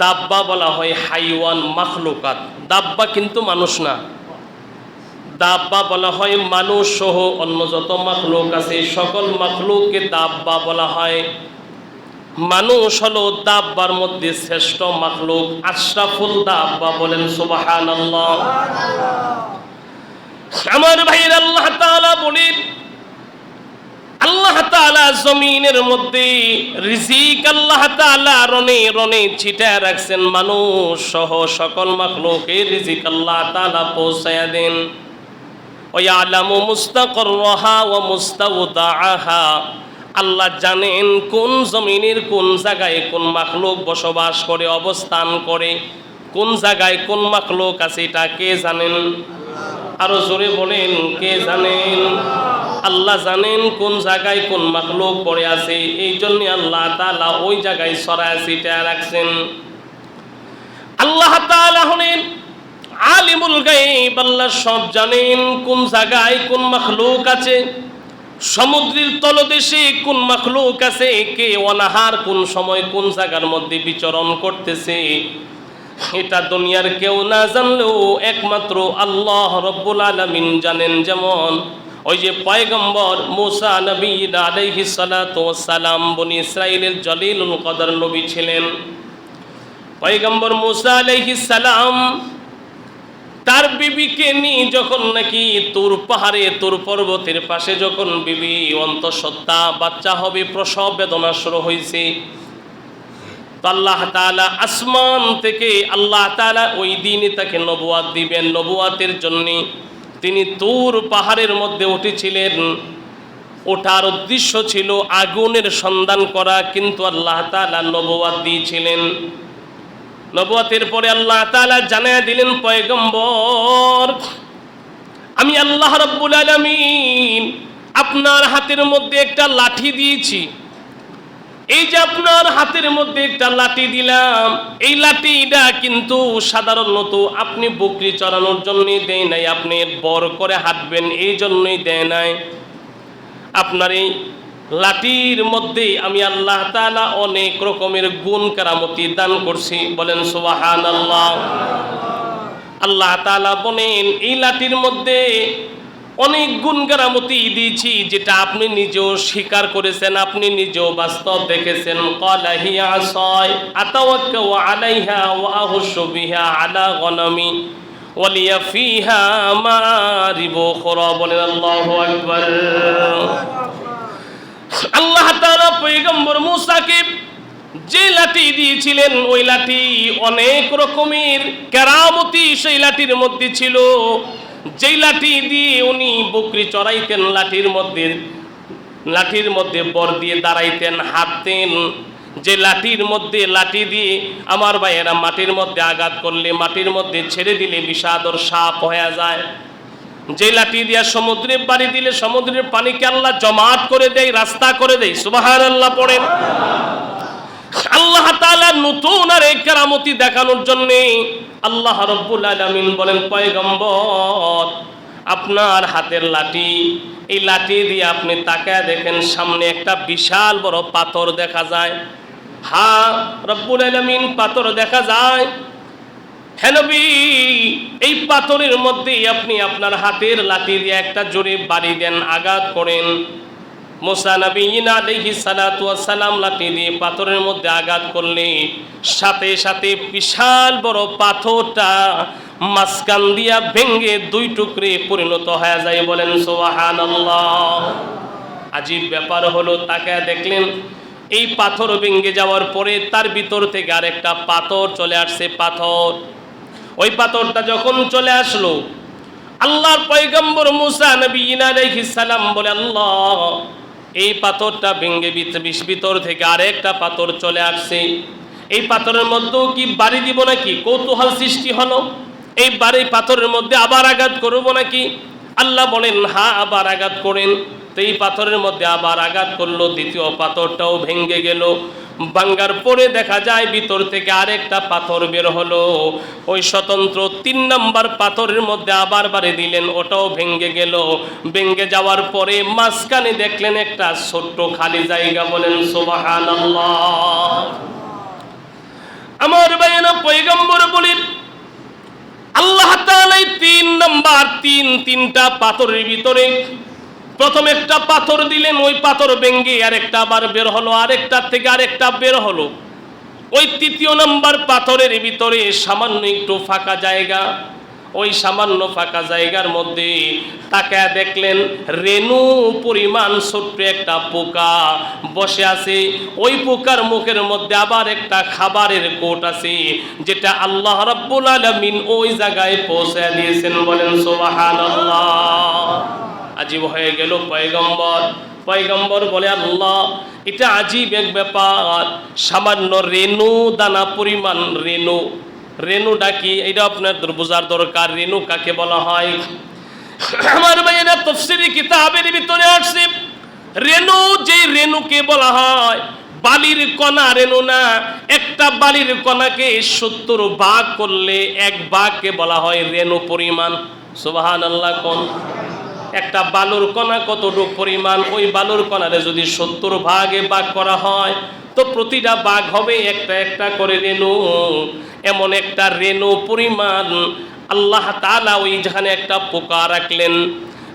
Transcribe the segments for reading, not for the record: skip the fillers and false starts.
দাব্বা বলা হয় হাইওয়ান, মাখলুকাত। দাব্বা কিন্তু মানুষ না, দাব্বা বলা হয় মানুষ সহ অন্য যত মাখলুক আছে সকল মাখলুককে দাব্বা বলা হয়। মানুষ হলো দাব্বার মধ্যে শ্রেষ্ঠ মাখলুক, আশরাফুল দাব্বা। বলেন সুবহানাল্লাহ। আমার ভাইয়ের, আল্লাহ তাআলা বলেন, আল্লাহ তাআলা জমিনের মধ্যে রিজিক আল্লাহ তাআলা রনে রনে ছিটায় রাখছেন, মানুষ সহ সকল মাখলুকের রিজিক আল্লাহ তাআলা পৌঁছায়া দেন। ওয়ায়ালামু মুস্তাকররাহা ওয়া মুস্তাওদাআহা, আল্লাহ জানেন কোন জমিনের কোন জায়গায় কোন মাখলুক বসবাস করে, অবস্থান করে, কোন জায়গায় কোন মাখলুক আছে, এটা কে জানেন? আরো জোরে বলেন, কে জানেন? আল্লাহ জানেন কোন জায়গায় কোন মাখলুক পড়ে আছে, এই জন্য আল্লাহ তাআলা ওই জায়গায় ছড়ায় ছিটায় রাখছেন। আল্লাহ তাআলা হলেন আলিমুল গায়ব, আল্লাহ সব জানেন কোন জায়গায় কোন মাখলুক আছে, সমুদ্রের তলদেশে কোন মাখলুক আছে, কে অনাহার কোন সময় কোন জায়গার মধ্যে বিচরণ করতেছে, এটা দুনিয়ার কেউ না জানলেও একমাত্র আল্লাহ রব্বুল আলামিন জানেন। যেমন ওই যে পয়গম্বর মুসা নবী আলাইহিস সালাতু ওয়াস সালাম বনি ইসরাইলের জলিলুল কদর নবী ছিলেন। পয়গম্বর মুসা আলাইহিস সালাম তার বিবিকে নিয়ে যখন নাকি তুর পাহাড়ে, তুর পর্বতের পাশে যখন বিবি অন্তঃসত্ত্বা, বাচ্চা হবে, প্রসব বেদনা শুরু হয়েছে, আল্লাহ তাআলা আসমান থেকে আল্লাহ তাআলা ওই দিনই তাকে নবুয়াত দিবেন। নবুয়াতের জন্য তিনি তুর পাহাড়ের মধ্যে উঠেছিলেন। ওঠার উদ্দেশ্য ছিল আগুনের সন্ধান করা, কিন্তু আল্লাহ তাআলা নবুয়াত দিয়েছিলেন। নবুয়াতের পরে আল্লাহ তাআলা জানায়া দিলেন, পয়গম্বর, আমি আল্লাহ রাব্বুল আলামিন আপনার হাতের মধ্যে একটা লাঠি দিয়েছি। এই যে আপনার হাতের মধ্যে একটা লাঠি দিলাম, এই লাঠিটা কিন্তু সাধারণত আপনি বকরি চড়ানোর জন্যই দেয় নাই, আপনি বর করে হাঁটবেন এই জন্যই দেয় নাই। আপনার এই লাঠির মধ্যে আমি আল্লাহ তাআলা অনেক রকমের গুণ কারামতি দান করছি। বলেন সুবহানাল্লাহ। আল্লাহ তাআলা বলেন, এই লাঠির মধ্যে অনেক গুণ কারামতি দিয়েছি, যেটা আপনি নিজেও স্বীকার করেছেন, আপনি নিজেও বাস্তব দেখেছেন। ক্বালা হিয়া আসাই আতাওয়াক্কাউ আলাইহা ওয়া আহুশু বিহা আলা গনামি ওয়া লিয়া ফিহা মারিবু উখরা। বলেন আল্লাহু আকবার। আল্লাহ তাআলা পয়গম্বর মুসাকে যে লাঠি দিয়েছিলেন, ওই লাঠি অনেক রকমের কেরামতি সেই লাঠির মধ্যে ছিল। যেই লাঠি দিয়ে উনি বকরি চড়াইতেন, লাঠির মধ্যে বর দিয়ে দাঁড়াইতেন, হাঁটতেন। যে লাঠি দিয়ে আমার ভাইয়েরা মাটির মধ্যে আঘাত করলে, মাটির মধ্যে ছেড়ে দিলে বিষাদর সাপ হয়ে যায়। যে লাঠি দিয়া সমুদ্রে বাড়ি দিলে সমুদ্রের পানিকে আল্লাহ জমাট করে দেয়, রাস্তা করে দেয়। সুবহানাল্লাহ পড়েন। আল্লাহ তাআলা নতুন আর এক কেরামতি দেখানোর জন্য আল্লাহ রাব্বুল আলামিন বলেন, পয়গম্বর, আপনার হাতের লাঠি, এই লাঠি দিয়ে আপনি তাকায় দেখেন, সামনে একটা বিশাল বড় পাথর দেখা যায়। হ্যাঁ রব্বুল আলামিন, পাথর দেখা যায়। হে নবী, এই পাথরের মধ্যে আপনি আপনার হাতের লাঠি দিয়ে একটা জোরে বাড়ি দেন, আঘাত করেন। মুসা নবী আলাইহিস সালাতু ওয়াস সালাম লাঠি দিয়ে পাথরের মধ্যে আঘাত করলে সাথে সাথে বিশাল বড় পাথরটা মাঝখান দিয়া ভেঙে দুই টুকরে পরিণত হয়ে যায়। বলেন সুবহানাল্লাহ। আজীব ব্যাপার হলো, তাকায় দেখলেন এই পাথর ভেঙে যাওয়ার পরে তার ভিতর থেকে আরেকটা পাথর চলে আসছে। ওই পাথরটা যখন চলে আসলো, আল্লাহর পয়গম্বর মুসা নবী আলাইহিস সালাম বলে, আল্লাহ, এই পাথরটা ভেঙে ভিতর থেকে আরেকটা পাথর চলে আসছে, এই পাথরের মধ্যেও কি বাড়ি দিব নাকি? কৌতূহল সৃষ্টি হলো, এই পাথরের মধ্যে আবার আঘাত করবো নাকি? আল্লাহ বলেন, হ্যাঁ, আবার আঘাত করেন। তো এই পাথরের মধ্যে আবার আঘাত করলো, দ্বিতীয় পাথরটাও ভেঙে গেল। ভাঙ্গার পরে দেখা যায় ভিতর থেকে আরেকটা পাথর বের হলো। ওই স্বতন্ত্র 3 নাম্বার পাথরের মধ্যে আবার বাড়ি দিলেন, ওটাও ভেঙে গেল। ভেঙে যাওয়ার পরে মাঝখানে দেখলেন একটা ছোট্ট খালি জায়গা। বলেন সুবহানাল্লাহ। আমার তিনটা পাথরের ভিতরে প্রথম একটা পাথর দিলেন, ওই পাথর ভেঙে আরেকটা আবার বের হলো, আরেকটা থেকে আরেকটা বের হলো। ওই তৃতীয় নাম্বার পাথরের ভিতরে সামান্য একটু ফাঁকা জায়গা, ওই সামান্য ফাঁকা জায়গার মধ্যে তাকায় দেখলেন রেণু পরিমাণ ছোট্ট একটা পোকা বসে আছে। ওই পোকার মুখের মধ্যে আবার একটা খাবারের কোট আছে, যেটা আল্লাহ রাব্বুল আলামিন ওই জায়গায় পৌঁছে দিয়েছেন। বলেন সুবহানাল্লাহ। আজীব হয়ে গেল পয়গম্বর বলে, আল্লাহ এটা আজীব এক ব্যাপার, সামান্য রেণু দানা পরিমাণ রেণুটা কি এটা আপনার বোঝার দরকার। রেণু কাকে বলা হয়? আমার ভাইয়েরা তাফসীরি কিতাবের ভিতরে আসছে রেণু, যে রেণুকে বলা হয় বালির কণা রেণু না। একটা বালির কণাকে 70 ভাগ করলে এক ভাগকে বলা হয় রেণু পরিমাণ। সুবহানাল্লাহ। কোন একটা বালুর কণা কতটুকু পরিমাণ, ওই বালুর কণারে যদি 70 ভাগে ভাগ করা হয় তো প্রতিটা ভাগ হবে একটা একটা করে রেণু। এমন একটা রেণু পরিমাণ আল্লাহ তাআলা ওই যেখানে একটা পোকা রাখলেন।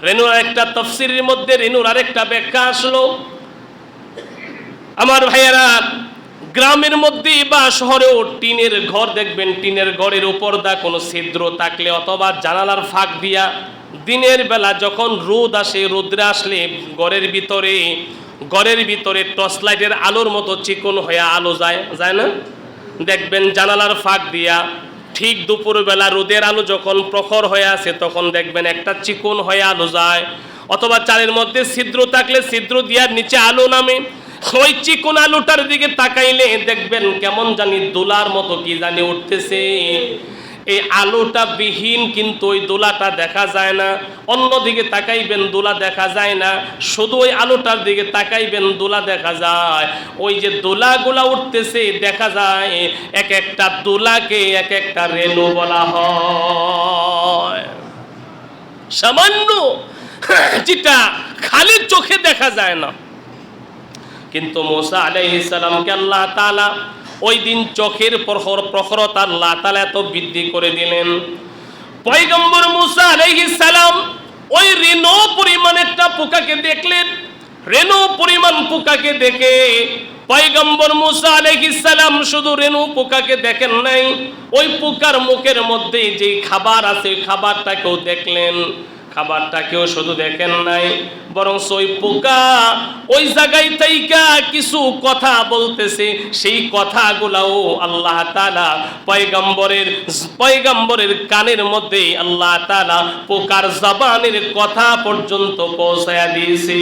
রেণুর একটা তাফসীরের মধ্যে রেণুর আরেকটা ব্যাখ্যা আসলো। আমার ভাইয়েরা, গ্রামের মধ্যে বা শহরেও টিনের ঘর দেখবেন, টিনের ঘরের উপর দা কোনো ছিদ্র থাকলে অথবা জানালার ফাঁক দিয়া দিনের বেলা যখন রোদ আসে, রোদ্রে আসলে ঘরের ভিতরে টর্চ লাইটের আলোর মতো চিকন হয়ে আলো যায় না? দেখবেন জানালার ফাঁক দিয়া ঠিক দুপুরবেলা রোদের আলো যখন প্রখর হয়ে আসে তখন দেখবেন একটা চিকন হয়ে আলো যায়। অথবা চালের মধ্যে ছিদ্র থাকলে ছিদ্র দিয়ার নিচে আলো নামে। ওই চিকন আলোটার দিকে তাকাইলে দেখবেন কেমন জানি দোলার মতো কি জানি উঠতেছে। এই আলোটা বিহীন কিন্তু ওই দোলাটা দেখা যায় না। অন্যদিকে তাকাইবেন দোলা দেখা যায় না, শুধু ওই আলোটার দিকে তাকাইবেন দোলা দেখা যায়। ওই যে দোলাগুলা উঠতেছে দেখা যায়, এক একটা দোলাকে এক একটা রেণু বলা হয়। সামান্য যেটা খালি চোখে দেখা যায় না, কিন্তু মুসা আলাইহিস সালামকে আল্লাহ তাআলা ওই দিন চোখের প্রখরতা আল্লাহ তাআলা এত বৃদ্ধি করে দিলেন। পয়গম্বর মুসা আলাইহিস সালাম ওই রেণু পরিমাণ একটা পোকাকে দেখলেন। রেণু পরিমাণ পোকাকে দেখে পয়গম্বর মুসা আলাইহিস সালাম শুধু রেণু পোকাকে দেখেন নাই, ওই পোকার মুখের মধ্যে যে খাবার আছে খাবারটাকেও দেখলেন। খাবারটাকেও শুধু দেখেন নাই, বরং ওই পোকা ওই জায়গায় থাইকা কিছু কথা বলতেছে। সেই কথাগুলাও আল্লাহ তাআলা পয়গম্বরের কানের মধ্যে আল্লাহ তাআলা পোকার জবানের কথা পর্যন্ত পৌঁছায়া দিয়েছে।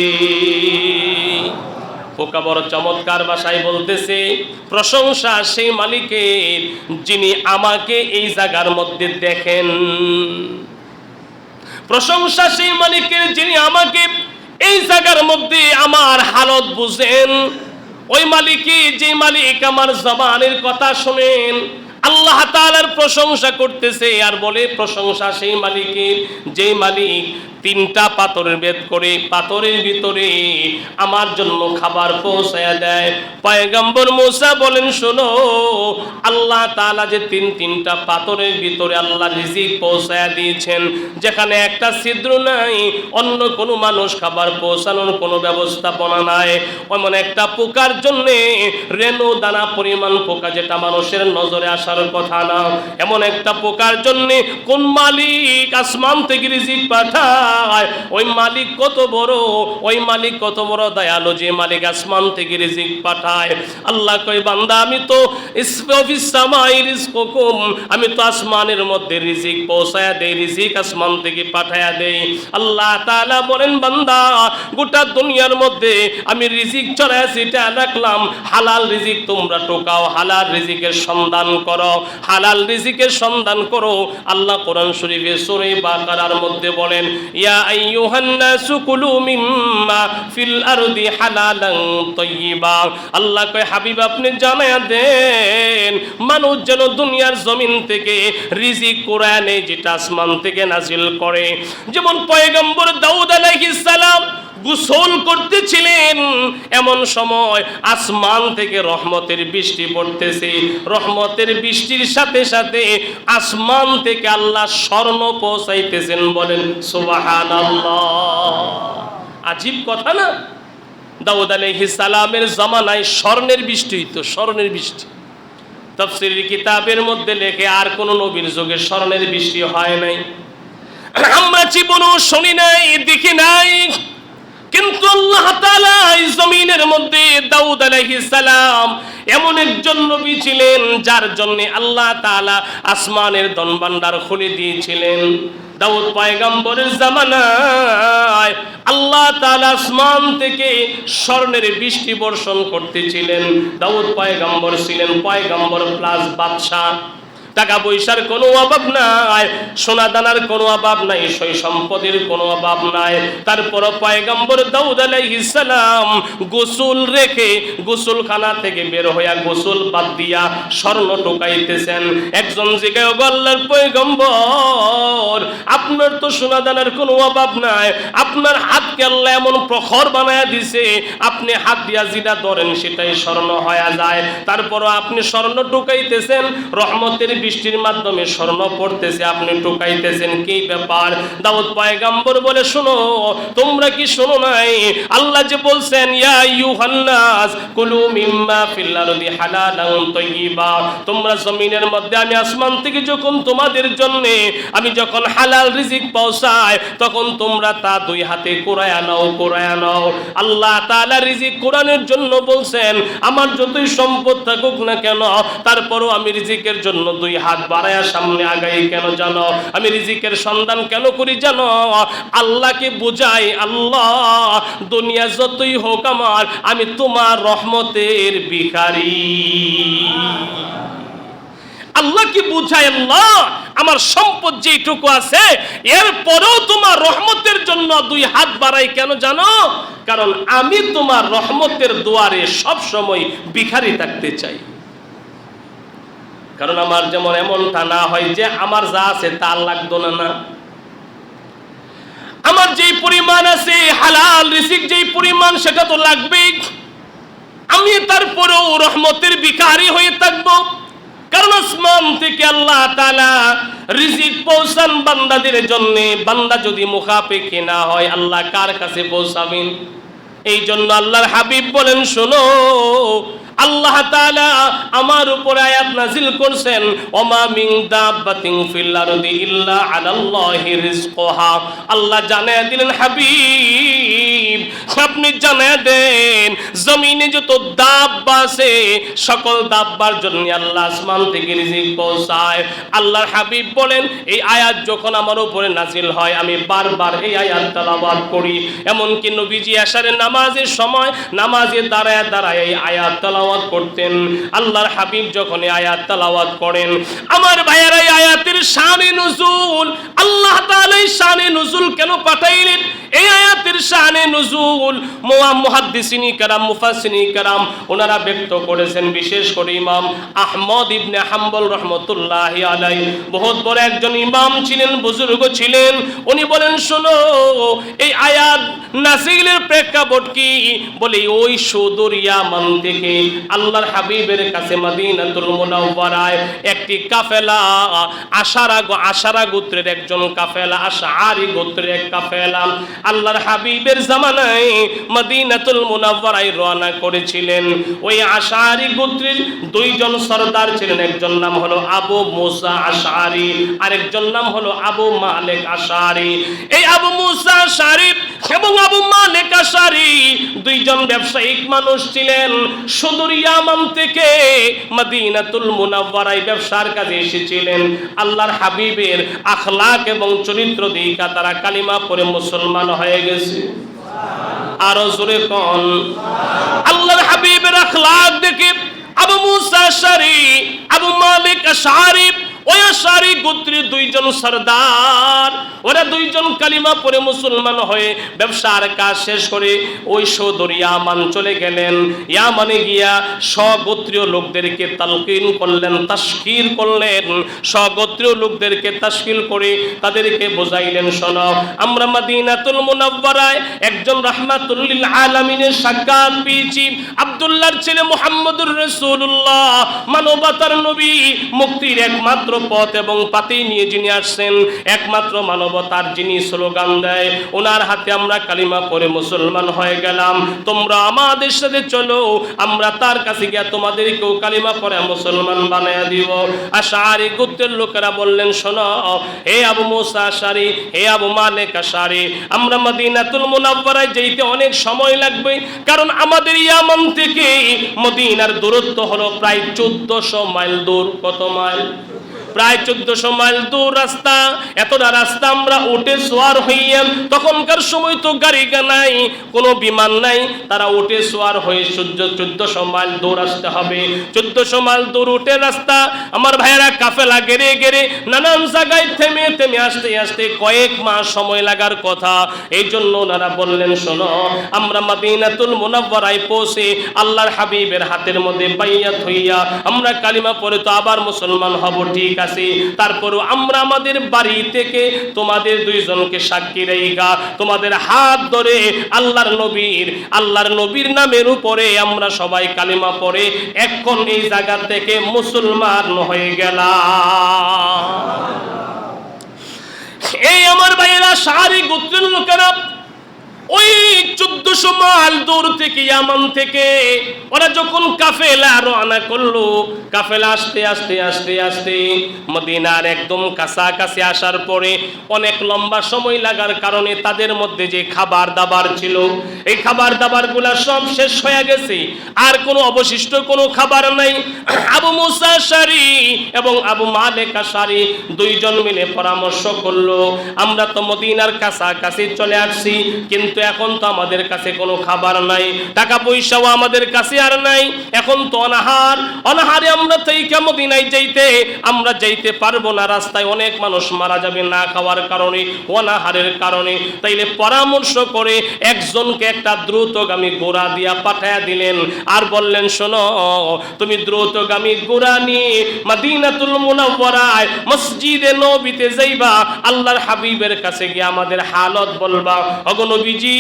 পোকা বড় চমৎকার ভাষায় বলতেছে, প্রশংসা সেই মালিকের যিনি আমাকে এই জায়গার মধ্যে দেখেন। প্রশংসা সেই মালিকের যিনি আমাকে এই জায়গার মধ্যে আমার হালত বুঝেন। ওই মালিকই, যে মালিক আমার জবানের কথা শুনেন। আল্লাহ তাআলার প্রশংসা করতেছে আর বলে প্রশংসা সেই মালিকের, যে মালিক 3টা পাথরের ভেদ করে পাথরের ভিতরে আমার জন্য খাবার পৌঁছায়া দেয়। পয়গম্বর মুসা বলেন, শোনো, আল্লাহ তাআলা যে তিনটা পাথরের ভিতরে আল্লাহ রিজিক পৌঁছায়া দিয়েছেন, যেখানে একটা ছিদ্র নাই, অন্য কোনো মানুষ খাবার পৌঁছানোর কোনো ব্যবস্থাপনা নাই। এমন একটা পোকার জন্যে রেণু দানা পরিমাণ পোকা, যেটা মানুষের নজরে আসার কথা না, এমন একটা পোকার জন্যে কোন মালিক আসমান থেকে রিজিক পাঠায়? ওই মালিক কত বড়, ওই মালিক কত বড় দয়ালু, যে মালিক আসমান থেকে রিজিক পাঠায়। আল্লাহ কয়, বান্দা আমি তো আমি তো আসমানের মধ্যে রিজিক পৌঁছায়া দেই, রিজিক আসমান থেকে পাঠায়া দেই। আল্লাহ তাআলা বলেন, বান্দা গোটা দুনিয়ার মধ্যে আমি রিজিক ছড়ায়া ছিটা রাখলাম, হালাল রিজিক তোমরা টোকাও, হালাল রিজিকের সন্ধান করো, হালাল রিজিকের সন্ধান করো। আল্লাহ কোরআন শরীফে সূরা বাকারার মধ্যে বলেন, ইয়া আইয়ুহান নাসু কুলু মিম্মা ফিল আরদি হালালান তাইয়্যিবা। আল্লাহ কয়, হাবিব আপনি জানায়া দেন মানুষ যেন দুনিয়ার জমিন থেকে রিজিক কুরআনে যেটা আসমান থেকে নাজিল করে। যেমন পয়গম্বর দাউদ আলাইহিস সালাম গোসল করতেছিলেন, এমন সময় আসমান থেকে রহমতের বৃষ্টি পড়তেছে। রহমতের বৃষ্টির সাথে সাথে আসমান থেকে আল্লাহ স্বর্ণ পৌঁছাইতেছেন। বলেন সুবহানাল্লাহ। আজীব কথা না? দাউদ আলাইহিস সালামের জামানায় স্বর্ণের বৃষ্টি হইতো, স্বর্ণের বৃষ্টি। তাফসীরের কিতাবের মধ্যে লেখে আর কোন নবীর যুগে স্বর্ণের বৃষ্টি হয় নাই। আমরা জীবনও শুনি নাই, দেখি নাই, কিন্তু আল্লাহ তাআলা এই জমিনের মধ্যে দাউদ আলাইহিস সালাম এমন একজন নবী ছিলেন যার জন্য আল্লাহ তাআলা আসমানের ধনভাণ্ডার খুলে দিয়েছিলেন। দাউদ পয়গম্বরের জামানায় আল্লাহ তাআলা আসমান থেকে স্বর্ণের বৃষ্টি বর্ষণ করতেছিলেন। দাউদ পয়গম্বর ছিলেন পয়গম্বর প্লাস বাদশা। টাকা পয়সার কোনো অভাব নাই, সোনা দানার কোনো অভাব নাই, সয় সম্পদের কোনো অভাব নাই। তারপর পয়গম্বর দাউদ আলাইহিস সালাম গোসল রেখে গোসলখানা থেকে বের হইয়া গোসল বাদ দিয়া স্বর্ণ টোকাইতেছেন। একজন জিজ্ঞাসা করল, আল্লাহর পয়গম্বর, আপনার তো সোনা দানার কোনো অভাব নাই, আপনার হাতকে আল্লাহ এমন প্রখর বানায়া দিছে, আপনি হাত দিয়া যেটা ধরেন সেটাই স্বর্ণ হয়ে যায়, তারপরও আপনি স্বর্ণ টোকাইতেছেন, রহমতের বৃষ্টির মাধ্যমে স্বর্ণ পড়তেছে, আপনি টোকাইতেছেন, কি ব্যাপার? দাউদ পয়গম্বর বলে, শোনো, তোমরা কি শোনো নাই আল্লাহ যে বলছেন ইয়া আইয়ুহান নাস কুলু মিম্মা ফিল আরদি হালালান তাইয়্যিবা, তোমরা জমিনের মধ্যে আমি আসমান থেকে যখন তোমাদের জন্য আমি যখন হালাল রিজিক পৌঁছাই তখন তোমরা তা দুই হাতে কুড়ায়া নাও, কুড়ায়া নাও। আল্লাহ তাআলা রিজিক কুড়ানোর জন্য বলছেন, আমার যতই সম্পদ থাকুক না কেন তারপরও আমি রিজিকের জন্য দুই হাত বাড়ায়া সামনে আগাই কেন জানো? আমি রিজিকের সন্ধান কেন করি জানো? আল্লাহকে বুঝাই, আল্লাহ দুনিয়া যতই হোক আমার, আমি তোমার রহমতের ভিখারি। আল্লাহকে বুঝাই, আল্লাহ আমার সম্পদ যেটুকু আছে এরপরেও তোমার রহমতের জন্য দুই হাত বাড়াই কেন জানো? কারণ আমি তোমার রহমতের দুয়ারে সব সময় ভিখারি থাকতে চাই। কারণ আমার যেমন এমনটা না হয় যে আমার যা আছে তা লাগতো না, আমার যেই পরিমাণ আছে হালাল রিজিক যেই পরিমাণ সেটা তো লাগবেই, আমি তারপরেও রহমতের ভিখারি হয়ে থাকবো। কারণ আসমান থেকে আল্লাহ তাআলা রিজিক পৌঁছান বান্দাদের জন্য, বান্দা যদি মুখাপেক্ষী না হয় আল্লাহ কার কাছে পৌঁছাবেন? এই জন্য আল্লাহর হাবিব বলেন, শোনো, আল্লাহ তাআলা আমার উপর আয়াত নাযিল করছেন, ওমা মিন দাব্বাতিন ফিল আরদি ইল্লা আলাল্লাহি রিজকুহা। আল্লাহ জানায়া দিলেন, হাবিব আপনি জানায়া দেন জমিনে যত দাব্বা আছে সকল দাব্বার জন্য আল্লাহ আসমান থেকে রিজিক পৌঁছায়। আল্লাহর হাবিব বলেন, এই আয়াত যখন আমার উপরে নাযিল হয় আমি বারবার এই আয়াত তেলাওয়াত করি। এমনকি নবীজি এশারের নামাজের সময় নামাজে দাঁড়ায় দাঁড়ায় এই আয়াত তেলাওয়াত করতেন। আল্লাহর হাবিব যখন এই আয়াত তেলাওয়াত করেন, আমার ভাইয়েরা এই আয়াতের শানে নুজুল, আল্লাহ তাআলা এই শানে নুজুল কেন পাঠাইলেন? এই আয়াতের শানে নুজুল মুহাদ্দিসিনী কেরাম, মুফাসসিরিনী কেরাম ওনারা ব্যক্ত করেছেন। বিশেষ করে ইমাম আহমদ ইবনে হাম্বল রহমতুল্লাহি আলাইহি বহুত বড় একজন ইমাম ছিলেন, বুজুর্গ ছিলেন। উনি বলেন, শোনো, এই আয়াত নাযিলের প্রেক্ষাপট কি? বলে ওই সুদূর ইয়ামান থেকে আল্লাহর হাবিবের কাছে মদিনাতুল মুনাওয়ারায় একটি কাফেলা, আশারা গোত্রের একজন কাফেলা, আশআরি গোত্রের এক কাফেলা আল্লাহর হাবিবের জামানায় মদিনাতুল মুনাওয়ারায় রওনা করেছিলেন। ওই আশআরি গোত্রের দুইজন সরদার ছিলেন, একজন নাম হলো আবু মুসা আশআরি, আরেকজন নাম হলো আবু মালিক আশআরি। এই আবু মুসা আশআরি এবং আবু মালিক আশআরি দুইজন ব্যবসায়িক মানুষ ছিলেন। সুদূর ইয়ামান থেকে মদিনাতুল মুনাওয়ারায় ব্যবসার কাজে এসেছিলেন। আল্লাহর হাবিবের আখলাক এবং চরিত্র দেখা তারা কালিমা পড়ে মুসলমান হয়ে গেছে। আরো জোরে কোন আল্লাহর হাবিবের আখলাক দেখে আবু মুসা আশআরি, আবু মালিক আশআরি ওই আশারি গোত্রের দুইজন সরদার, ওরা দুইজন কালিমা পড়ে মুসলমান হয়ে ব্যবসার কাজ শেষ করে ওই সদর ইয়ামান চলে গেলেন। ইয়ামানে গিয়া স্বগোত্রীয় লোকদেরকে তালকিন করলেন, তাশকিল করলেন। স্বগোত্রীয় লোকদেরকে তাশকিল করে তাদেরকে বোঝাইলেন, শোনো, আমরা মদিনাতুল মুনাওয়ারায় একজন রাহমাতুল লিল আলামিনের সাক্ষাৎ পেয়েছি। আব্দুল্লাহর ছেলে মুহাম্মদুর রাসূলুল্লাহ, মানবতার নবী, মুক্তির একমাত্র পথ এবং পাতি নিয়ে যিনি আসছেন, একমাত্র মানবতার যিনি স্লোগান দেয়, ওনার হাতে আমরা কালিমা পড়ে মুসলমান হয়ে গেলাম। তোমরা আমাদের সাথে চলো, আমরা তার কাছে গিয়ে তোমাদেরকেও কালিমা পড়ে মুসলমান বানায়া দিব। আশআরী গোত্রের লোকেরা বললেন, শোনো হে আবু মুসা আশআরী, হে আবু মালিক আশআরী, আমরা মদিনাতুল মুনাওয়ারায় যেতে অনেক সময় লাগবে, কারণ আমাদের ইয়ামান থেকে মদিনার দূরত্ব হলো প্রায় 1400 মাইল দূর। কত মাইল? প্রায় 1400 মাইল দূর রাস্তা। এতটা রাস্তা আমরা উঠে সোয়ার হইয়া, তখনকার সময় তো গাড়ি নাই, কোনো বিমান নাই, তারা উঠে সোয়ার হয়ে 1400 মাইল দূর আসতে হবে। 1400 মাইল দূর উঠে রাস্তা। আমার ভাইয়েরা কাফেলা গেরে গেরে নানান জায়গায় থেমে থেমে আসতে আসতে কয়েক মাস সময় লাগার কথা। এই জন্য ওনারা বললেন, শোনো, আমরা মদিনাতুল মুনাওয়ারায় পৌঁছে আল্লাহর হাবিবের হাতের মধ্যে বাইয়াত হইয়া আমরা কালিমা পড়ে তো আবার মুসলমান হব, ঠিক আছে, তারপরও আমরা আমাদের বাড়ি থেকে তোমাদের দুইজনকে সাক্ষী রেখা তোমাদের হাত ধরে আল্লাহর নবীর নামের উপরে আমরা সবাই কালিমা পড়ে এখন এই জায়গা থেকে মুসলমান হয়ে গেলাম। এই আমার ভাইয়েরা, আশআরী গোত্রের লোকেরা ওই 1400 মাইল দূর থেকে, ইয়ামান থেকে ওরা যখন কাফেলা রওনা করলো, কাফেলা আস্তে আস্তে আস্তে আস্তে মদিনার একদম কাছাকাছি আসার পরে অনেক লম্বা সময় লাগার কারণে তাদের মধ্যে যে খাবার দাবার ছিল, এই খাবার দাবারগুলা সব শেষ হয়ে গেছে, আর কোনো অবশিষ্ট কোনো খাবার নাই। আবু মুসা আশআরী এবং আবু মালিক আশআরী দুইজন মিলে পরামর্শ করলো, আমরা তো মদিনার কাছাকাছি চলে আসছি, কিন্তু এখন তো আমাদের কাছে কোনো খাবার নাই, টাকা পয়সাও আমাদের কাছে আর নাই, এখন তো অনাহারে আমরা থেকে মদিনায় আমরা যাইতে পারবো না, রাস্তায় অনেক মানুষ মারা যাবে না খাওয়ার কারণে, অনাহারের কারণে। তাইলে পরামর্শ করে একজনকে একটা দ্রুতগামী ঘোড়া দিয়া পাঠায়া দিলেন, আর বললেন, শোনো, তুমি দ্রুতগামী ঘোড়া নিয়ে মদিনাতুল মুনাওয়ারায় মসজিদে নববীতে যাইবা, আল্লাহর হাবিবের কাছে গিয়ে আমাদের হালত বলবা। ওগো নবীজি,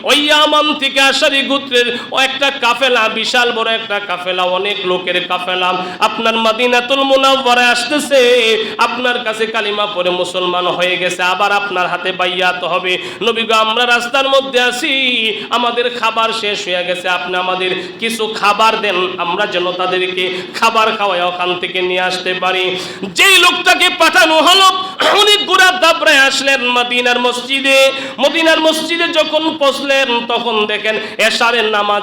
ওই ইয়ামান থেকে আশআরী গোত্রের ও একটা কাফেলা, বিশাল বড় একটা কাফেলা, অনেক লোকের কাফেলা আপনার মদিনাতুল মুনাওয়ারায় আসতেছে, আপনার কাছে কালিমা পড়ে মুসলমান হয়ে গেছে, আবার আপনার হাতে বাইয়াত হবে। নবী গো, আমরা রাস্তার মধ্যে আছি, আমাদের খাবার শেষ হয়ে গেছে, আপনি আমাদের কিছু খাবার দেন, আমরা যেন তাদেরকে খাবার খাওয়াই ওখান থেকে নিয়ে আসতে পারি। যেই লোকটাকে পাঠানো হলো, উনি ঘোড়া দাবড়ায় আসলেন মদিনার মসজিদে। মদিনার মসজিদে যখন পৌঁছলেন তখন দেখেন এশারের নামাজ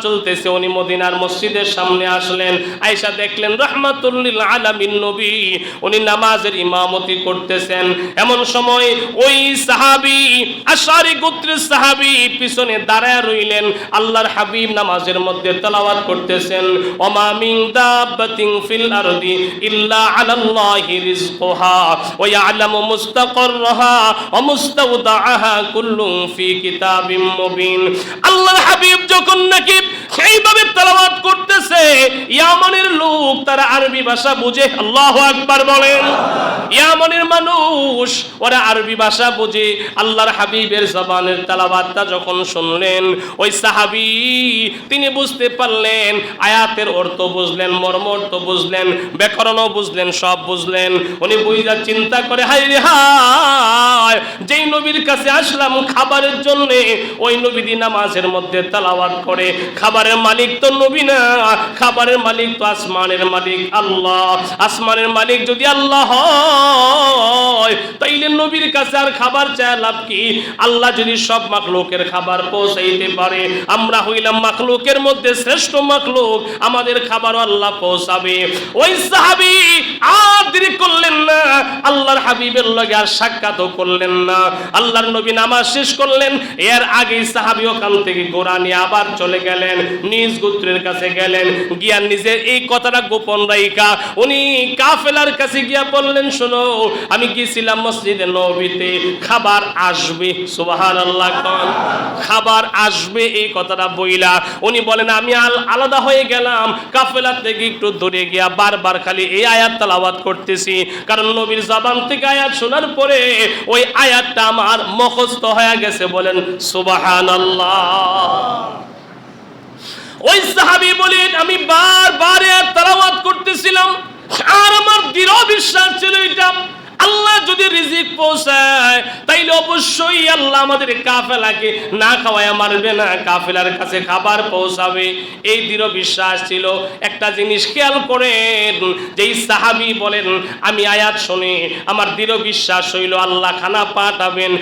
চলতেছে। উনি মদিনার মসজিদের সামনে আসলেন, আয়েশা দেখলেন রাহমাতুল লিল আলামিন নবী উনি নামাজের ইমামতি করতেছেন। এমন সময় ওই সাহাবী, আশআরী গোত্রের সাহাবী পিছনে দাঁড়ায় রইলেন, আল্লাহর হাবিব নামাজের মধ্যে তেলাওয়াত করতেছেন, ওমা মিন দাব্বাতিন ফিল আরদি ইল্লা আলাল্লাহি রিজকুহা ওয়া ইয়ালামু মুস্তাকাররাহা ওয়া মুস্তাওদাআহা কুল্লুন ফি কিতাবিম মুবিন। আল্লাহর হাবিব যখন নাকি সেইভাবে তেলাওয়াত করতেছে, ইয়ামানের লোক তারা আরবি ভাষা বুঝে, আল্লাহু আকবার বলেন। ইয়ামানের মানুষ ওরা আরবি ভাষা বুঝে। আল্লাহর হাবিবের জবানের তেলাওয়াতটা যখন শুনলেন, ওই সাহাবী তিনি বুঝতে পারলেন, আয়াতের অর্থ বুঝলেন, মর্ম অর্থ বুঝলেন, ব্যাকরণও বুঝলেন, সব বুঝলেন। উনি বুঝা চিন্তা করে, হায় রে হায়, যেই নবীর কাছে আসলাম খাবারের জন্য, ওই নবী নামাজের মধ্যে তেলাওয়াত করে। খাবারের মালিক তো নবী না, খাবারের মালিক তো আসমানের মালিক আল্লাহ। আসমানের মালিক যদি আল্লাহ হয়, তাইলে নবীর কাছে আর খাবার চায় লাভ কি? আল্লাহ যদি সব মাখলুকের খাবার পৌঁছাইতে পারে, আমরা হইলাম মাখলুকের মধ্যে শ্রেষ্ঠ মাখলুক, আমাদের খাবার আল্লাহ পৌঁছাবে। ওই সাহাবী আর দেরি করলেন না, আল্লাহর হাবিবের লগে আর সাক্ষাৎও করলেন না। আল্লাহর নবী নামাজ শেষ করলেন, এর আগেই সাহাবী ওখান থেকে ঘোড়া নিয়ে আবার চলে গেলেন। নিজ গোত্রের কাছে গেলেন, গিয়া নিজের এই কথাটা গোপন রাইখা উনি কাফেলার কাছে গিয়া বললেন, শোনো আমি গিয়েছিলাম মসজিদে নববীতে, খাবার আসবে, সুবহানাল্লাহ, খাবার আসবে এই কথাটা বইলা উনি বলেন আমি আলাদা হয়ে গেলাম, কাফেলা থেকে একটু দূরে গিয়া বারবার খালি এই আয়াত তেলাওয়াত করতেছি, কারণ নবীর জবান থেকে আয়াত শোনার পরে ওই আয়াতটা আমার মুখস্থ হয়ে গেছে। বলেন সুবহানাল্লাহ। ওই সাহাবী বলেন আমি বারবার আয়াত তেলাওয়াত করতেছিলাম, আর আমার দৃঢ় বিশ্বাস ছিল এটা আল্লাহ যদি রিজিক পৌঁছায় তাইলে অবশ্যই আল্লাহ আমাদের কাফেলাকে না খাওয়ায় মারবে না, কাফেলার কাছে খাবার পৌঁছাবে, এই দৃঢ় বিশ্বাস ছিল। একটা জিনিস খেয়াল করেন, যেই সাহাবী বলেন আমি আয়াত শুনে আমার দৃঢ় বিশ্বাস হইল আল্লাহ খানা পাঠাবেন,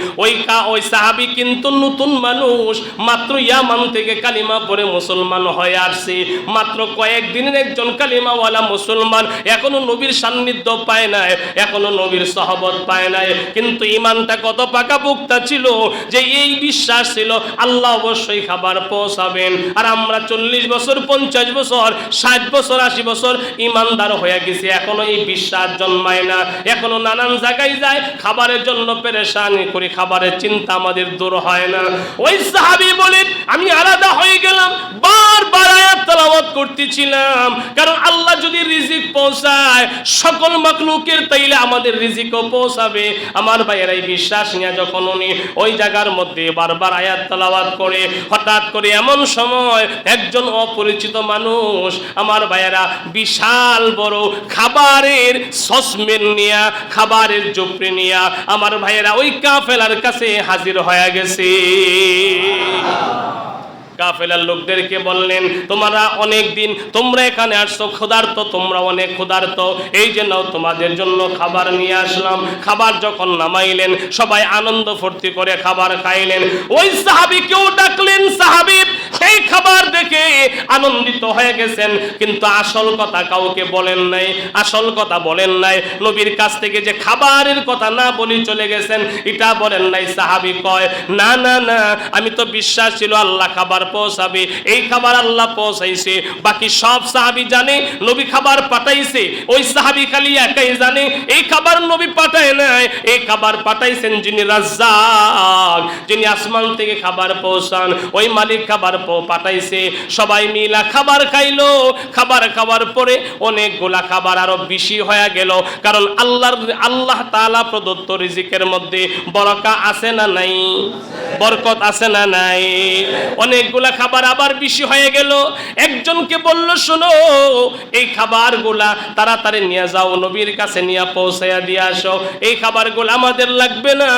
ওই সাহাবী কিন্তু নতুন মানুষ, মাত্র ইয়ামান থেকে কালিমা পড়ে মুসলমান হয়ে আসছে, মাত্র কয়েকদিনের একজন কালিমাওয়ালা মুসলমান, এখনো নবীর সান্নিধ্য পায় নাই, এখনো নবীর সহবত পায় নাই, কিন্তু ঈমানটা কত পাকাপোক্তা ছিল যে এই বিশ্বাস ছিল আল্লাহ অবশ্যই খাবার পৌঁছাবেন। আর আমরা 40 বছর 50 বছর 60 বছর 80 বছর ঈমানদার হয়ে গেছি, এখনো এই বিশ্বাস জন্মায় না, এখনো নানান জায়গায় যায় খাবারের জন্য পেরেশানি করি, খাবারের চিন্তা আমাদের দূর হয় না। ওই সাহাবী বলেন আমি আলাদা হয়ে গেলাম, বারবার আয়াত তেলাওয়াত করতেছিলাম, কারণ আল্লাহ যদি রিজিক পৌঁছায় সকল মাখলুকের তাইলে আমাদের রিজিকও পৌঁছাবে। আমার ভাইয়েরা এই বিশ্বাস নিয়ে যখন উনি ওই জায়গার মধ্যে বারবার আয়াত তেলাওয়াত করে, হঠাৎ করে এমন সময় একজন অপরিচিত মানুষ আমার ভাইয়েরা বিশাল বড় খাবারের সসমেন নিয়া, খাবারের জুপড়ি নিয়া আমার ভাইয়েরা ওই কাফেলার কাছে হাজির হয়ে গেছে। কাফেলার লোকদেরকে বললেন তোমরা অনেক দিন তোমরা এখানে আসছো ক্ষুধার্ত, তোমরা অনেক ক্ষুধার্ত, এই জন্য তোমাদের জন্য খাবার নিয়ে আসলাম। খাবার যখন নামাইলেন সবাই আনন্দ ফুর্তি করে খাবার খাইলেন। ওই সাহাবীকেও ডাকলেন, সাহাবী সেই খাবার দেখে আনন্দিত হয়ে গেছেন, কিন্তু আসল কথা কাউকে বলেন নাই, আসল কথা বলেন নাই, নবীর কাছ থেকে যে খাবারের কথা না বলি চলে গেছেন এটা বলেন নাই। সাহাবী কয় না না না, আমি তো বিশ্বাস ছিল আল্লাহ খাবার পৌঁছাবে, এই খাবার আল্লাহ পৌঁছাইছে, বাকি সব সাহাবী জানে নবী খাবার পাঠাইছে, ওই সাহাবী খালি একাই জানে এই খাবার নবী পাঠায় নাই, এই খাবার পাঠাইছেন যিনি রাজ্জাক, যিনি আসমান থেকে খাবার পৌঁছান, ওই মালিক খাবার পাঠাইছে। সবাই মিলা খাবার খাইলো, খাবার খাওয়ার পরে অনেকগুলা খাবার আরো বেশি হয়ে গেল, কারণ আল্লাহ তাআলা প্রদত্ত রিজিকের মধ্যে বরকত আছে না নাই, বরকত আছে না নাই, অনেকগুলা খাবার আবার বেশি হয়ে গেল। একজনকে বলল শোনো এই খাবারগুলা তাড়াতাড়ি নিয়ে যাও, নবীর কাছে নিয়ে পৌঁছায়া দিয়ে আসো, এই খাবারগুলো আমাদের লাগবে না,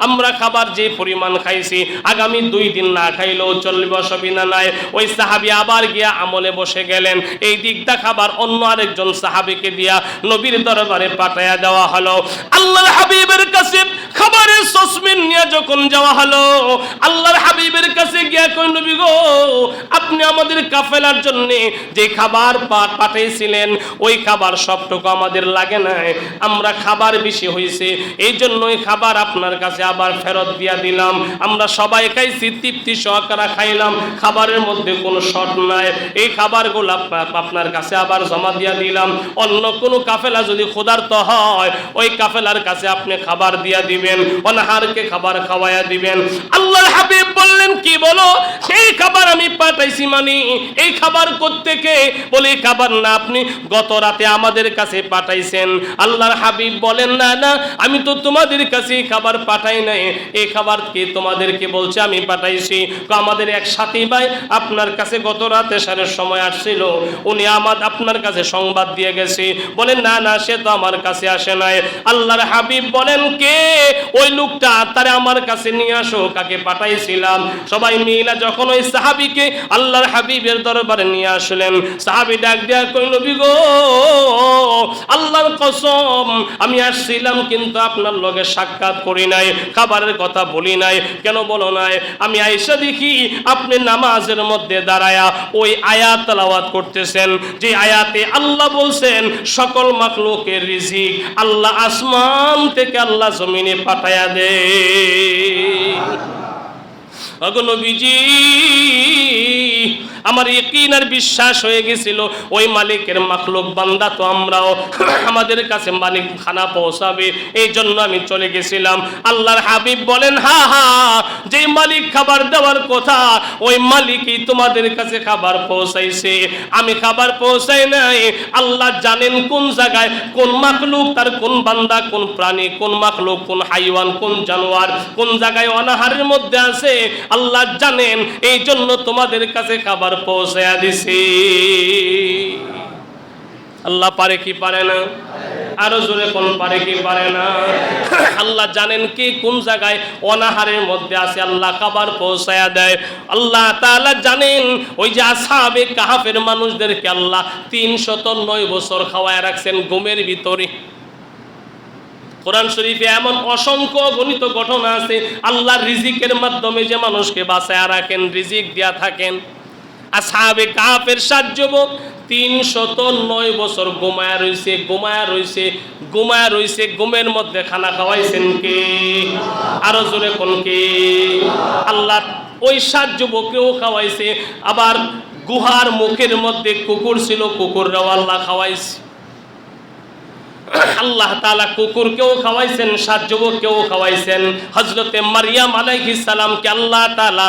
আমরা খাবার যে পরিমাণ খাইছি আগামী 2 দিন না খাইলেও চলবে, অসুবিধা নাই। ওই সাহাবী আবার গিয়া আমলে বসে গেলেন, এই দিকটা খাবার অন্য আরেকজন সাহাবীকে দিয়া নবীর দরবারে পাঠায়া দেওয়া হলো। আল্লাহর হাবিবের কাছে খাবারের সসমেন নিয়ে যখন যাওয়া হলো, আল্লাহর হাবিবের কাছে গিয়া কই নবী গো আপনি আমাদের কাফেলার জন্য যে খাবার পাঠাইছিলেন ওই খাবার সবটুকু আমাদের লাগে না, আমরা খাবার বেশি হয়েছে এই জন্যই খাবার আপনার কাছে আবার ফেরত দিয়া দিলাম, আমরা সবাই খাইছি তৃপ্তি সহকারে খাইলাম, খাবারের মধ্যে কোনো শর্ট নাই, এই খাবারগুলো আপনার কাছে আবার জমা দিয়া দিলাম, অন্য কোনো কাফেলা যদি ক্ষুধার্ত হয় ওই কাফেলার কাছে আপনি খাবার দিয়া দিবেন, অনাহারকে খাবার খাওয়ায়া দিবেন। আল্লাহর হাবিব বললেন কি বলো, সেই খাবার আমি পাঠাইছি, মানে এই খাবার কোত্থেকে? বলে এই খাবার না আপনি গত রাতে আমাদের কাছে পাঠাইছেন। আল্লাহর হাবিব বলেন না না, আমি তো তোমাদের কাছে খাবার পাঠাই নাই, এই খাবার কে তোমাদেরকে বলছে আমি পাঠাইছি? আমাদের এক সাথী ভাই আপনার কাছে গত রাতে সারের সময় আসছিল, উনি আপনার কাছে সংবাদ দিয়ে গেছে। বলেন না না, সে তো আমার কাছে আসে নাই। আল্লাহর হাবিব বলেন কে ওই লোকটা, তারে আমার কাছে নিয়ে আসো, কাকে পাঠাইছিলাম। সবাই মিলে যখন ওই সাহাবীকে আল্লাহর হাবিবের দরবারে নিয়ে আসলেন, সাহাবী ডাক দেয়া কই নবী গো আল্লাহর কসম আমি আসছিলাম কিন্তু আপনার লগে সাক্ষাৎ করি নাই, খাবারের কথা বলি নাই। কেন বলো নাই? আমি আয়েশা দেখি আপনি নামাজের মধ্যে দাঁড়ায়া ওই আয়াত তেলাওয়াত করতেছেন, যে আয়াতে আল্লাহ বলছেন সকল মাখলুকের রিজিক আল্লাহ আসমান থেকে আল্লাহ জমিনে পাঠায়া দেয়। ওগো নবীজি আমার ইয়াকিন আর বিশ্বাস হয়ে গেছিল ওই মালিকের মাখলুক বান্দা তো আমরাও, আমাদের কাছে মালিক খানা পৌঁছাবে, এই জন্য আমি চলে গেছিলাম। আল্লাহর হাবিব বলেন, হা হা, যে মালিক খাবার দেওয়ার কথা ওই মালিকই তোমাদের কাছে খাবার পৌঁছাইছে, আমি খাবার পৌঁছাই নাই। আল্লাহ জানেন কোন জায়গায় কোন মাখলুক, তার কোন বান্দা, কোন প্রাণী, কোন মাখলুক, কোন হাইওয়ান, কোন জানোয়ার কোন জায়গায় অনাহারের মধ্যে আছে আল্লাহ জানেন, এই জন্য তোমাদের কাছে খাবার পৌঁছায়া দিছি। আল্লাহ পারে কি পারে না? আরো জোরে কোন পারে কি পারে না? আল্লাহ জানেন কি কোন জায়গায় অনাহারের মধ্যে আছে, আল্লাহ খাবার পৌঁছায়া দেয়। আল্লাহ তাআলা জানেন ওই যে আসহাবে কাহাফের মানুষদেরকে আল্লাহ 309 বছর খাওয়ায় রাখছেন ঘুমের ভিতরে। কোরআন শরীফে এমন অসংখ্য গণিত ঘটনা আছে, আল্লাহর রিজিকের মাধ্যমে যে মানুষকে বাঁচায়া রাখেন, রিজিক দিয়া থাকেন। আসহাবে কাহাফের 7 যুবক 309 বছর ঘুমায়া রইছে, ঘুমের মধ্যে খানা খাওয়াইছেন কে? আরো জোরে কোন কে? আল্লাহ ওই 7 যুবককেও খাওয়াইছে। আবার গুহার মুখের মধ্যে কুকুর ছিল, কুকুররাও আল্লাহ খাওয়াইছে। আল্লাহ তাআলা কুকুরকেও খাওয়াইছেন, 7 যুবককেও খাওয়াইছেন। হযরতে মারইয়াম আলাইহিস সালামকে আল্লাহ তাআলা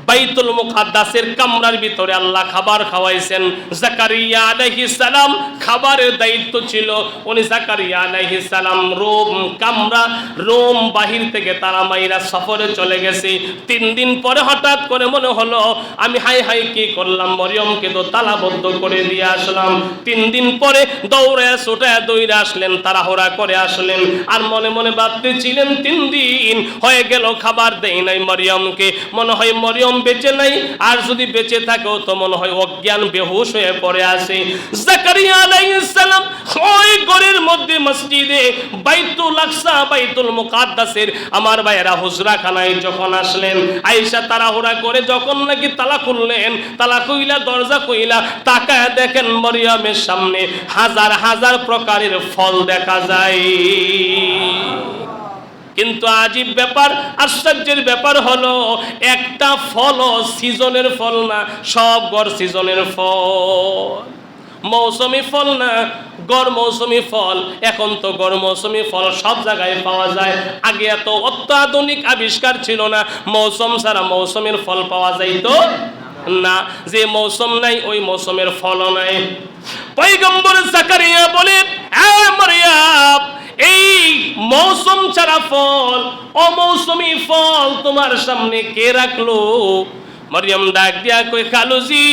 বাইতুল মুকাদ্দাসের কামরার ভিতরে আল্লাহ খাবার খাওয়াইছেন। জাকারিয়া আলাইহিস সালাম খাবারের দায়িত্ব ছিল। উনি জাকারিয়া আলাইহিস সালাম রোম বাহির থেকে তারা মাইরা সফরে চলে গেছে। 3 দিন পরে হঠাৎ করে মনে হলো আমি হাই কি করলাম, মরিয়মকে তো তালাবদ্ধ করে দিয়ে আসলাম। 3 দিন পরে দৌড়ে আসলেন, তাড়াহুড়া করে আসলেন, আর মনে মনে ভাবতেছিলেন 3 দিন হয়ে গেল খাবার দেই নাই মরিয়মকে, মনে হয় মরিয়ম বেঁচে নাই, আর যদি বেঁচে থাকেও তো মনে হয় অজ্ঞান বেহুশ হয়ে পড়ে আছে। জাকারিয়া আলাইহিস সালাম ওই ঘরের মধ্যে মসজিদে বাইতুল আকসা, বাইতুল মুকাদ্দাসের আমার ভাইয়েরা হুজরাখানায় যখন আসলেন, আয়েশা তাড়াহুড়া করে যখন নাকি তালা খুললেন, তালা খুইলা দরজা খুইলা তাকায় দেখেন মরিয়মের সামনে হাজার হাজার প্রকারের ফল দেখা যায়। কিন্তু আজীব ব্যাপার, আশ্চর্যের ব্যাপার হলো একটা ফল সিজনের ফল না, সব গড় সিজনের ফল, মৌসুমি ফল না, গড় মৌসুমি ফল। এখন তো গড় মৌসুমি ফল সব জায়গায় পাওয়া যায়। আগে এত অত্যাধুনিক আবিষ্কার ছিল না, মৌসুম ছাড়া মৌসুমের ফল পাওয়া যাইতো না। যে মৌসুম নাই ওই মৌসুমের ফলও নাই। পয়গম্বর জাকারিয়া বলেন, মারইয়াম, এই মৌসুম ছাড়া ফল, অমৌসুমি ফল তোমার সামনে কে রাখলো? মরিয়ম ডাক দিয়া কই, খালুজি,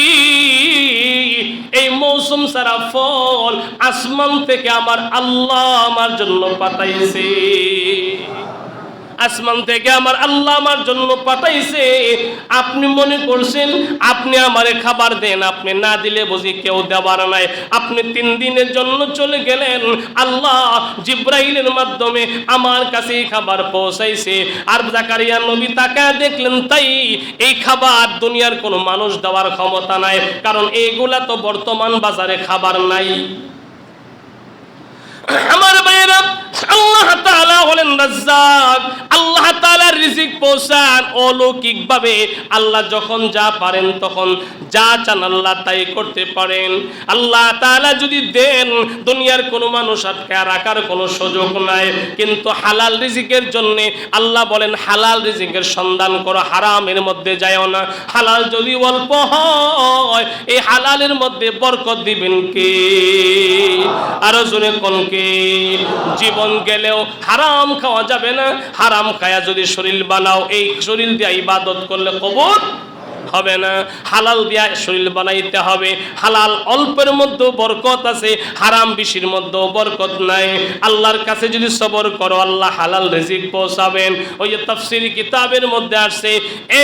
এই মৌসুম ছাড়া ফল আসমান থেকে আমার আল্লাহ আমার জন্য পাঠাইছে, আসমান থেকে আমার আল্লাহ আমার জন্য পাঠাইছে। আপনি মনে করছেন আপনি আমারে খাবার দেন, আপনি না দিলে বুঝি কেউ দেবার নাই। আপনি 3 দিনের জন্য চলে গেলেন, আল্লাহ জিব্রাইলের মাধ্যমে আমার কাছে খাবার পৌঁছাইছে। আর জাকারিয়া নবী তাকায় দেখলেন, তাই এই খাবার দুনিয়ার কোনো মানুষ দেওয়ার ক্ষমতা নাই, কারণ এইগুলা তো বর্তমান বাজারে খাবার নাই। আমার ভাইয়েরা, আল্লাহ তাআলা হলেন রাজ্জাক, আল্লাহ তাআলা রিজিক পৌঁছান অলৌকিক ভাবে। আল্লাহ যখন যা পারেন তখন যা চান আল্লাহ তাই করতে পারেন। আল্লাহ তাআলা যদি দেন, দুনিয়ার কোনো মানুষ আটকে রাখার কোনো সুযোগ নাই। কিন্তু হালাল রিজিকের জন্য আল্লাহ বলেন, হালাল রিজিকের সন্ধান করো, হারামের মধ্যে যাও না। হালাল যদি অল্প হয়, এই হালালের মধ্যে বরকত দিবেন কে? আরো জোরে কোন কে? জীবন গেলেও হারাম খাওয়া যাবে না। হারাম খায়া যদি শরীর বানাও, এই শরীর দিয়ে ইবাদত করলে কবুল হবে না। হালাল দিয়া শরীর বানাইতে হবে। হালাল অল্পের মধ্যেও বরকত আছে, হারাম বেশির মধ্যেও বরকত নাই। আল্লাহর কাছে যদি সবর করো, আল্লাহ হালাল রিজিক পৌঁছাবেন। ওই যে তাফসীরি কিতাবের মধ্যে আসছে,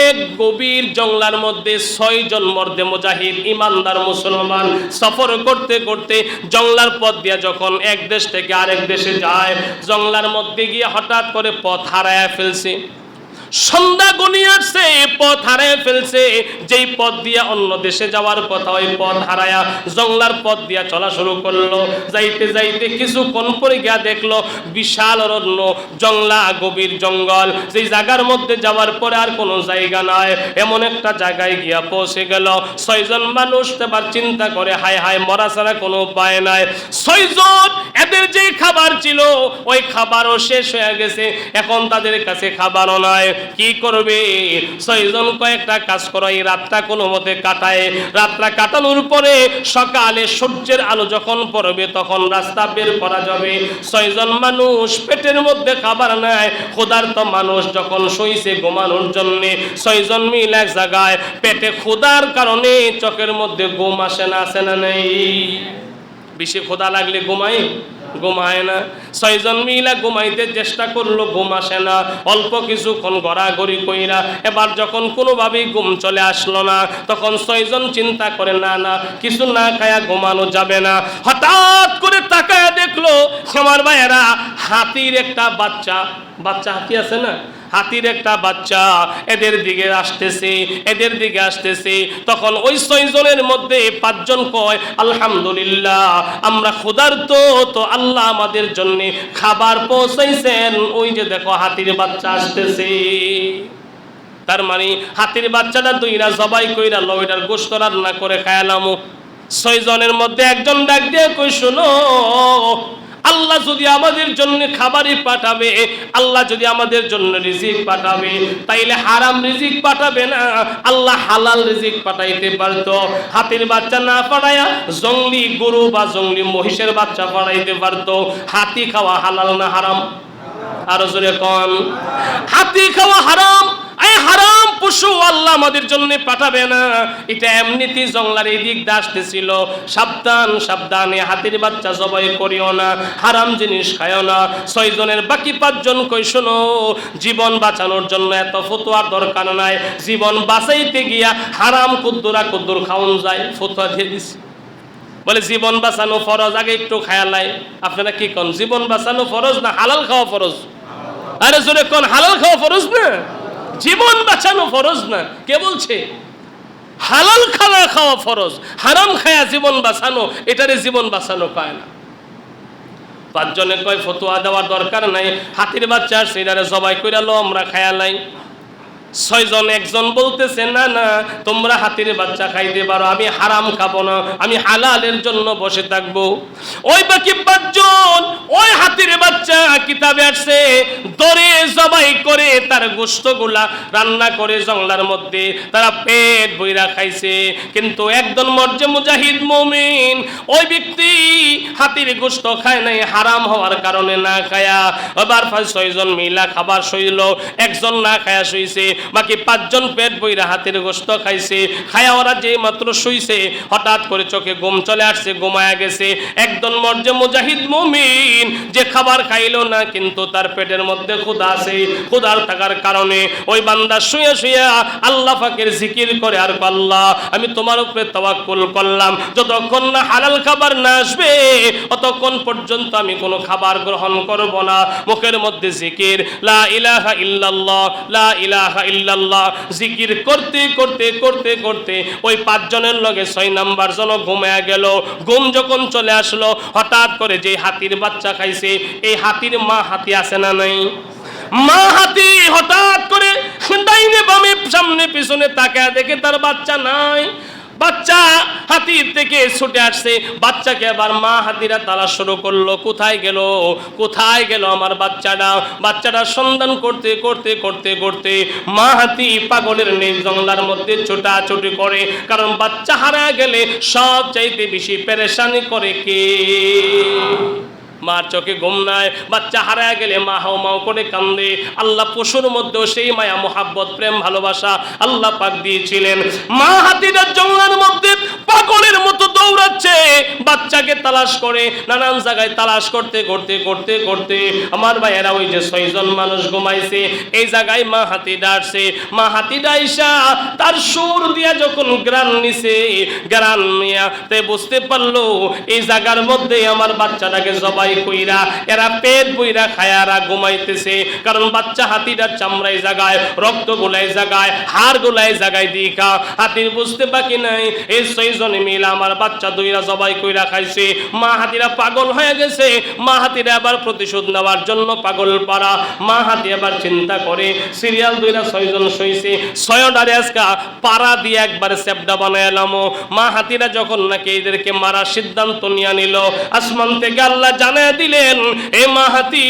এক গভীর জঙ্গলার মধ্যে 6 জন মর্দে মুজাহিদ ইমানদার মুসলমান সফর করতে করতে জঙ্গলার পথ দিয়ে যখন এক দেশ থেকে আরেক দেশে যায়, জঙ্গলার মধ্যে গিয়ে হঠাৎ করে পথ হারায়া ফেলছে। সন্ধ্যা গনিয়ে আসছে, পথ হারিয়ে ফেলছে। যেই পথ দিয়ে অন্য দেশে যাওয়ার কথা, ওই পথ হারায়া জঙ্গলার পথ দিয়া চলা শুরু করলো। যাইতে যাইতে কিছুক্ষণ পরে গিয়া দেখলো বিশাল অরণ্য, জঙ্গলা, গভীর জঙ্গল। যেই জায়গার মধ্যে যাওয়ার পরে আর কোনো জায়গা নাই, এমন একটা জায়গায় গিয়া পৌঁছে গেল। 6 জন মানুষ এবার চিন্তা করে, হায় হায়, মরা ছাড়া কোনো উপায় নাই। 6 জন, এদের যে খাবার ছিল ওই খাবারও শেষ হয়ে গেছে, এখন তাদের কাছে খাবারও নাই। কি করবে? 6 জন কয়েকটা কাজ করো, এই রাতটা কোনো মতে কাটায়। রাতটা কাটানোর পরে সকালে সূর্যের আলো যখন পড়বে তখন রাস্তা বের করা যাবে। 6 জন মানুষ, পেটের মধ্যে খাবার নাই, ক্ষুধার্ত মানুষ যখন শুইছে ঘুমানোর জন্য, 6 জন মিলে এক জায়গায়, পেটে ক্ষুধার কারণে চোখের মধ্যে ঘুম আসে না, আসে না নেই? বেশি ক্ষুধা লাগলে ঘুমায় না। 6 জন মিলা ঘুমাইতে চেষ্টা করলো, ঘুম আসে না। অল্প কিছুক্ষণ গড়াগড়ি কইরা এবার যখন কোনোভাবেই ঘুম চলে আসলো না, তখন 6 জন চিন্তা করে, না না, কিছু না খায়া ঘুমানো যাবে না। হঠাৎ করে তাকায়া দেখলো আমার ভাইয়েরা, হাতির একটা বাচ্চা, হাতি আছে না, হাতির একটা বাচ্চা এদের দিকে আসতেছে। তখন ওই 6 জনের মধ্যে 5 জন কয়, আলহামদুলিল্লাহ, আমরা ক্ষুধার্ত, তো আল্লাহ আমাদের জন্য খাবার পৌঁছাইছেন। ওই যে দেখো হাতির বাচ্চা আসতেছে। তার মানে হাতির বাচ্চাটা দুইরা জবাই কইরা লইটার গোশত রান্না করে খায়ালামু। 6 জনের মধ্যে একজন ডাক দিয়ে কই, শোনো, আল্লাহ যদি আমাদের জন্য খাবারই পাঠাবে, আল্লাহ যদি আমাদের জন্য রিজিক পাঠাবে, তাইলে হারাম রিজিক পাঠাবে না, আল্লাহ হালাল রিজিক পাঠাইতে পারতো। হাতির বাচ্চা না পাঠায়া জঙ্গলি গরু বা জঙ্গলি মহিষের বাচ্চা পাঠাইতে পারতো। হাতি খাওয়া হালাল না হারাম? আরো জোরে কোন। হাতি খাওয়া হারাম। এই হারাম পশু আল্লাহ আমাদের জন্য পাঠাবে না। এটা এমনিতেই জঙ্গলার এই দিক দিয়ে আসতেছিল। সাবধান, সাবধানে হাতির বাচ্চা জবাই করিও না, হারাম জিনিস খাইও না। 6 জনের বাকি 5 জন কই, শোনো, জীবন বাঁচানোর জন্য এত ফতোয়ার দরকার নাই। জীবন বাঁচাইতে গিয়া হারাম কুদ্দুর খাওন যায়, ফতোয়া দিয়ে দিছি। বলে জীবন বাঁচানো ফরজ, আগে একটু খায়ালাই। আপনারা কি কোন, জীবন বাঁচানো ফরজ না হালাল খাওয়া ফরজ? আরে জোরে কোন, হালাল খাওয়া ফরজ না, জীবন বাঁচানো ফরজ না। কে বলছে? হালাল খাওয়া ফরজ, হারাম খায়া জীবন বাঁচানো, এটারে জীবন বাঁচানো কয় না। 5 জনে কয় ফতোয়া দেওয়ার দরকার নাই, হাতির বাচ্চা সেটারে জবাই কইরা লো, আমরা খায়ালাই। 6 জন, একজন বলতেছে, না না, তোমরা হাতির বাচ্চা খাইতে পারো, আমি হারাম খাবো না, আমি হালালের জন্য বসে থাকবো। ওই বাকি 5 জন, ওই হাতির বাচ্চা কিতাবে আসছে, দরে জবাই করে তার গোশতগুলা রান্না করে জঙ্গলার মধ্যে তারা পেট বইরা খাইছে। কিন্তু একজন মর্জে মুজাহিদ মুমিন, ওই ব্যক্তি হাতির গোশত খায় নাই, হারাম হওয়ার কারণে না খায়া। আবার 6 জন মিলা খাবার শুইল, একজন না খায়া শুইছে, বাকি 5 জন পেট বইরা হাতির গোশত খাইছে। খায়া ওরা যেই মাত্র শুইছে, হঠাৎ করে চোখে ঘুম চলে আসছে, ঘুমায়া গেছে। একজন মর্জে মুজাহিদ মুমিন যে খাবার খাইলো না, কিন্তু তার পেটের মধ্যে ক্ষুধা আছে, ক্ষুধার থাকার কারণে ওই বান্দা শুয়ে শুয়ে আল্লাহ পাকের জিকির করে, আর আল্লাহ, আমি তোমার উপরে তাওয়াক্কুল করলাম, যতক্ষণ না হালাল খাবার না আসবে ততক্ষণ পর্যন্ত আমি কোনো খাবার গ্রহণ করব না। মুখের মধ্যে জিকির, লা ইলাহা ইল্লাল্লাহ, লা ইলাহা ইল্লাল্লাহ, জিকির করতে করতে করতে করতে ওই 5 জনের লগে 6 নাম্বার জন ঘুমিয়ে গেল। ঘুম যখন চলে আসলো, হঠাৎ করে যে হাতির বাচ্চা খাইছে, এই হাতির মা হাতি আছে না নাই? মা হাতি হঠাৎ করে ডাইনে বামে সামনে পিছনে তাকায় দেখে তার বাচ্চা নাই। বাচ্চা হাতির থেকে ছুটে আসছে, বাচ্চাকে আবার মা হাতিরা তালাশ শুরু করলো, কোথায় গেল আমার বাচ্চাটা সন্ধান করতে করতে করতে করতে মা হাতি পাগলের নেই জঙ্গলার মধ্যে ছোটাছুটি করে। কারণ বাচ্চা হারা গেলে সব চাইতে বেশি পেরেশানি করে কে? মার চোখে ঘুম নাই, বাচ্চা হারায় গেলে মা হাও মাও করে কান্দে। আল্লাহ পশুর মধ্যেও সেই মায়া মোহাব্বত প্রেম ভালোবাসা আল্লাহ পাক দিয়েছিলেন। মা হাতিটা জঙ্গলের মধ্যে পাগলের মতো দৌড়াচ্ছে, বাচ্চাকে তালাশ করে, নানান জায়গায় তালাশ করতে করতে করতে করতে আমার ভাইয়েরা ওই যে 6 জন মানুষ ঘুমাইছে এই জায়গায় মা হাতি ডাকছে। মা হাতি ডাইসা তার সুর দিয়া যখন গ্রান নিছে, গ্রান নিয়া তে বুঝতে পারলো এই জায়গার মধ্যে আমার বাচ্চাটাকে জবাই কইরা এরা পেট বইরা খায়ারা ঘুমাইতেছে। কারণ বাচ্চা হাতিটার চামড়াই জায়গায়, রক্ত গোলাই জায়গায়, হাড় গোলাই জায়গায় দিকা হাতির বুঝতে বাকি নাই এই 6 জনে মিলে আমার বাচ্চা দুইরা জবাই কইরা খাইছে। মা হাতিরা পাগল হয়ে গেছে। মা হাতিরা আবার প্রতিশোধ নেওয়ার জন্য পাগল পারা। মা হাতি আবার চিন্তা করে সিরিয়াল দুইরা 6 জন শুইছে, 6 ডারে আজকা পাড়া দিয়ে একবার সেপডা বানাইলাম। মা হাতিরা যখন নাকি এদেরকে মারার সিদ্ধান্ত নিয়ে নিল, আসমান থেকে আল্লাহ জানিয়ে দিলেন এ মা হাতি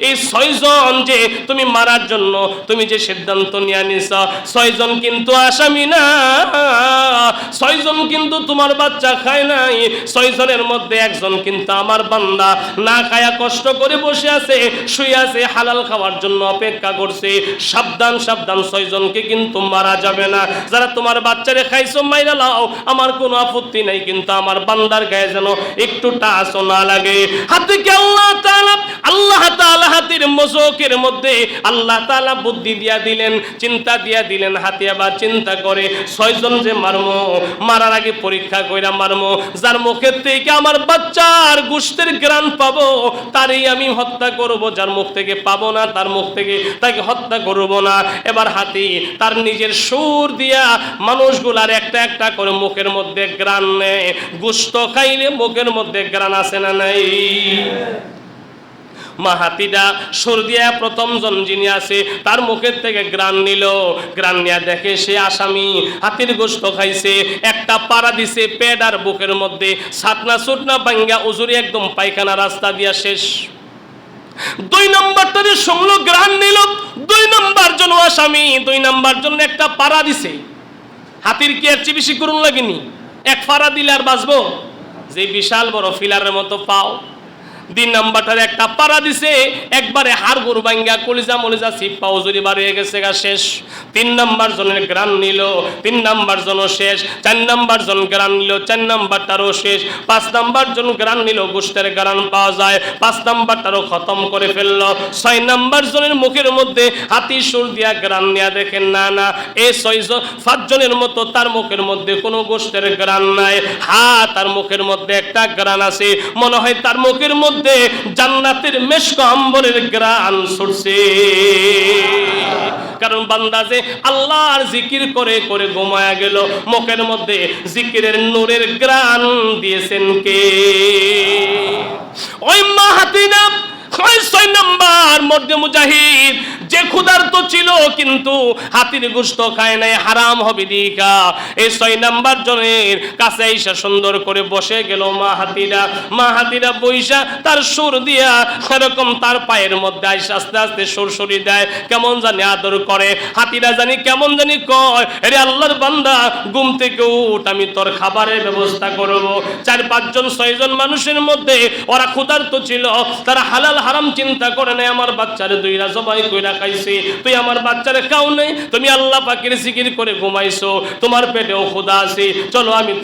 এই 6 জন যে তুমি মারার জন্য তুমি যে সিদ্ধান্ত নিয়ে নিছ, 6 জন কিন্তু আসামি না, 6 জন কিন্তু তোমার বাচ্চা খায় নাই, 6 জনের মধ্যে একজন কিন্তু আমার বান্দা না খায়া কষ্ট করে বসে আছে, শুয়ে আছে, হালাল খাওয়ার জন্য অপেক্ষা করছে। সাবধান সাবধান, 6 জনকে কিন্তু মারা যাবে না। যারা তোমার বাচ্চারে খাইছো মাইরা লাও, আমার কোনো আপত্তি নাই, কিন্তু আমার বান্দার গায়ে যেন একটু টাচও না লাগে। হাতিকে আল্লাহ তাআলা হাতির মজকের মধ্যে আল্লাহ তাআলা বুদ্ধি দিয়া দিলেন, চিন্তা দিয়া দিলেন। হাতি আবার চিন্তা করে 6 জন যে মারমো, মারার আগে পরীক্ষা কইরা মারমো, যার মুখের থেকে আমার বাচ্চার গোশতের ঘ্রাণ পাবো তারই আমি হত্যা করব, যার মুখ থেকে পাবো না তার মুখ থেকে তাকে হত্যা করব না। এবার হাতি তার নিজের সুর দিয়া মানুষগুলার একটা একটা করে মুখের মধ্যে ঘ্রাণ নেয়। গোশত খাইলে মুখের মধ্যে ঘ্রাণ আসে না নাই? মা হাতিটা সুর দিয়া প্রথম জন যিনি আছে তার মুখের থেকে ঘ্রাণ নিল। ঘ্রাণ নিয়ে দেখে সে আসামি, হাতির গোশত খাইছে। একটা পাড়া দিছে পেট আর বুকের মধ্যে, ছাতনা ছুটনা ভাঙ্গা উজুরি একদম পায়খানা রাস্তা দিয়া শেষ। 2 নম্বরটা যে শুনলো ঘ্রাণ নিল, 2 নম্বর জন আসামি, 2 নম্বর জন একটা পাড়া দিছে। হাতির কি আর চেয়ে বেশি করুন লাগেনি? এক পাড়া দিলে আর বাঁচবো? যে বিশাল বড় ফিলারের মতো পাও। 2 নম্বরটার একটা পাড়া দিছে, একবারে হাড় গরু ভাঙ্গা কলিজা মলিজা সিপ্পা উজুরি বার হয়ে গেছে গা শেষ। 3 নম্বর জনের ঘ্রাণ নিল, 3 নম্বর জনও শেষ। 4 নম্বর জন ঘ্রাণ নিল, 4 নম্বরটারও শেষ। 5 নম্বর জন ঘ্রাণ নিল, গোশতের ঘ্রাণ পাওয়া যায়, 5 নম্বরটারও খতম করে ফেলল। 6 নম্বর জনের মুখের মধ্যে হাতি সুর দিয়া ঘ্রাণ নিয়ে দেখেন না না, এই 5 জনের মতো তার মুখের মধ্যে কোনো গোশতের ঘ্রাণ নাই। তার মুখের মধ্যে একটা ঘ্রাণ আছে, মনে হয় তার মুখের মধ্যে জান্নাতের মেশক আম্বরের ঘ্রাণ ছুটছে। কারণ বান্দা যে আল্লাহর জিকির করে করে ঘুমায়া গেল, মুখের মধ্যে জিকিরের নূরের ঘ্রাণ দিয়েছেন কে? ওই মা হাতি না, 6 নম্বর মধ্যে মুজাহিদ যে ক্ষুধার্ত ছিল কিন্তু হাতির গোশত খায় নাই, হারাম হবে দিকা। এই 6 নম্বর জনের কাছে এসে সুন্দর করে বসে গেল মা হাতিরা। মা হাতিরা বইসা তার সুর দিয়া এরকম তার পায়ের মধ্যে আইসা আস্তে আস্তে সুরসুরি দেয়, কেমন জানি আদর করে। হাতিরা জানি কেমন জানি কয়, আরে আল্লাহর বান্দা ঘুম থেকে উঠ, আমি তোর খাবারের ব্যবস্থা করব। 4-5 জন 6 জন মানুষের মধ্যে ওরা ক্ষুধার্ত ছিল, তারা হালাল হারাম চিন্তা করে নাই। আমার বাচ্চারে 2রা জবাই কইরা খাইছে, তুই আমার বাচ্চারে খাও নাই, তুমি আল্লাহ পাকের জিকির করে ঘুমাইছো, তোমার পেটেও ক্ষুধা আছে, চলো আমি